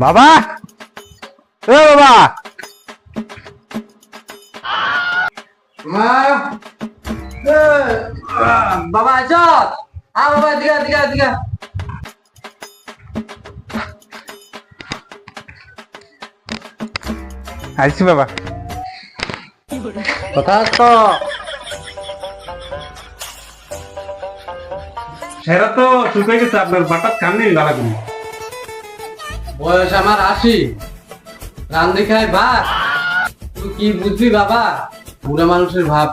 বাবা, ও বাবা, বাবা আছো? বাবা দিগা দিগা দিগা। আইছি বাবা। কথা তো সেটা তো শুকে গেছে, আপনার বাটার কান নেই লাগাবি। বয়স আমার 80, রান্ধি খাই ভাত, তুই কি বুঝবি বাবা? বুড়া মানুষের ভাব।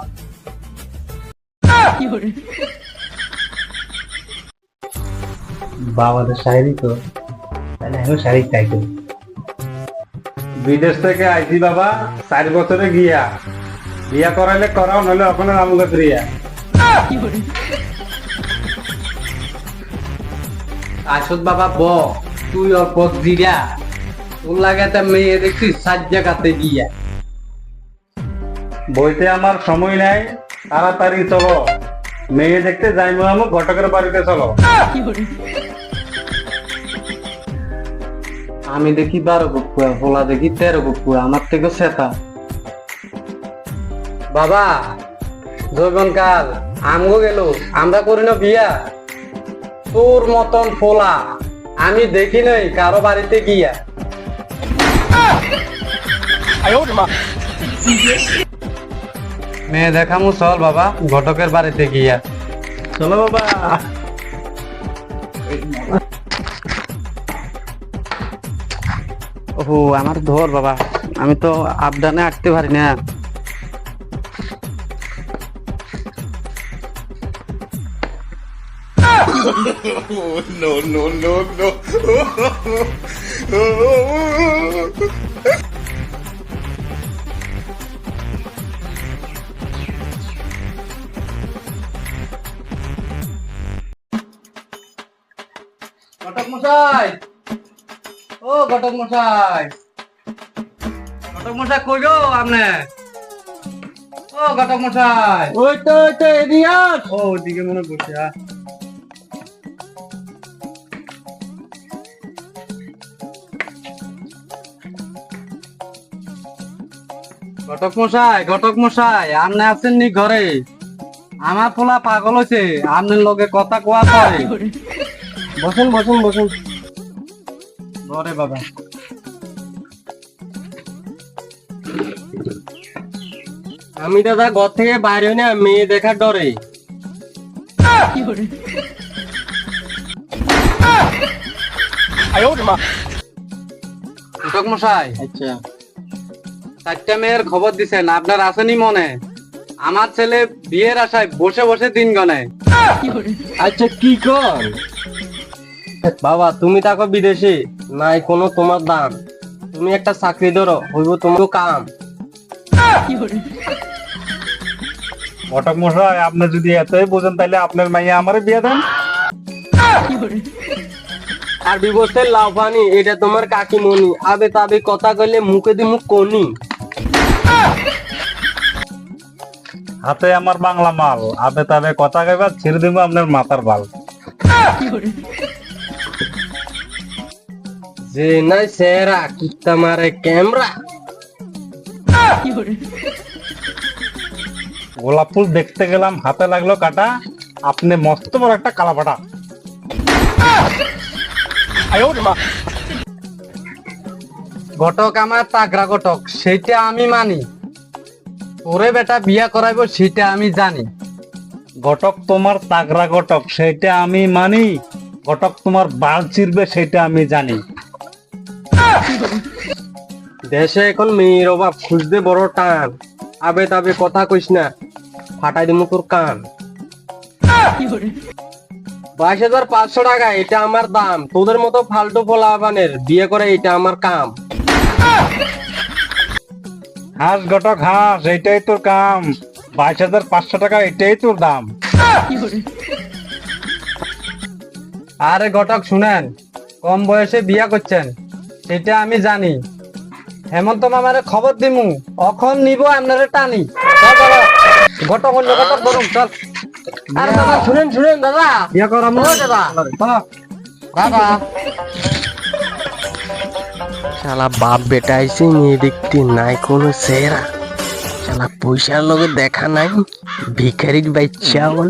বাবাদের শাড়ি তো তাহলে এখন শাড়ি চাই তো। বিদেশ থেকে আইছি বাবা, 4 বছরে গিয়া বিয়া করাইলে করাও, নইলে আপনার আমলে ফিরিয়া। আসত বাবা ব, তুই ওর পথ দিরা, তোর লাগাতে মেয়ে দেখছি 7 জায়গাতে গিয়া। বইতে আমার সময় নাই, তাড়াতাড়ি চলো, মেয়ে দেখতে যাইবো, আমি ঘটকের বাড়িতে চলো। আমি দেখি 12 বকুয়া, ভোলা দেখি 13 বকুয়া, আমার থেকে সেতা। বাবা যৌবন কাল আমগো গেল, আমরা করি না বিয়া। তোর মতন ফোলা আমি দেখি নাই কারো বাড়িতে গিয়া। মেয়ে দেখামু চল বাবা, ঘটকের বাড়িতে গিয়া। চলো বাবা। ও আমার ধর বাবা, আমি তো আবদানে আটতে পারি না। No, no, no, no. ঘটক মশাই, ও ঘটক মশাই, ঘটক মশাই কই গো আপনি? ও ঘটক মশাই, ওই তো এদিকে। ও ওদিকে মনে করছে। ঘটক মশাই, ঘটক মশাই, আপনি আছেন নি ঘরে? আমার পোলা পাগল হয়েছে, আপনার লগে কথা কোয়া করে। বসেন বসেন বসেন ঘরে বাবা। আমি দাদা ঘর থেকে বাইরে না, মেয়ে দেখার ডরে। ঘটক মশাই, আচ্ছা, 4টা মেয়ের খবর দিছেন, আপনার আসেনি মনে? আমার ছেলে বিয়ের আশায় বসে বসে দিন গনে। আচ্ছা কি কর বাবা, তুমি থাকো বিদেশে, নাই কোনো তোমার দাম। তুমি একটা চাকরি ধরো, হইব তোমার কাম। ঘটক মশাই, আপনি যদি এতই বোঝেন তাহলে আপনার মাইয়া আমারে বিয়ে দেন। আর বিবস্তের লাভ পানি, এটা তোমার কাকিমণি, আবে তাবে কথা কইলে মুখে দি মুখ কোনি। হাতে আমার বাংলা মাল, আবে তাবে কথা কইবা, ছেড়ে দিব আপনার মাথার বাল। যে নাই সেরা কিত্তা মারে ক্যামেরা। গোলাপ ফুল দেখতে গেলাম, হাতে লাগলো কাটা, আপনি মস্ত বড় একটা কালা ফাটা। ঘটক আমার তাগড়া ঘটক, সেটা আমি মানি। তোরে বেটা বিয়া করাইবো সেটা আমি জানি। ঘটক তোমার তাগড়া ঘটক, সেটা আমি মানি। ঘটক তোমার বাল চিরবে সেটা আমি জানি। দেশে এখন মেয়ের অভাব, খুঁজতে বড় টান। আবে তাবে কথা কইস না, ফাটাই দিমু তোর কান। 22,500 টাকা এটা আমার দাম। তোদের মতো ফালতু পোলাপানের বিয়ে করে এটা আমার কাম। হাঁস ঘটক হাঁস, এটাই তোর কাম। 22,500 টাকা, এটাই তোর দাম। আরে ঘটক শুনেন, কম বয়সে বিয়া করছেন সেটা আমি জানি। হেমন্ত মামারে খবর দিমু, অখন নিব আপনারে টানি। চল চলো, ঘটক অন্য ঘটক ধরুন চল। আরে দাদা শুনেন শুনেন দাদা, বিয়ে করাম ও দাদা, চলো। দাদা শালা বাপ বেটা আইছে মেয়ে দেখতে নাই কোনো চেহারা, শালা পয়সার লগে দেখা নাই, ভিখারির বাচ্চা বল।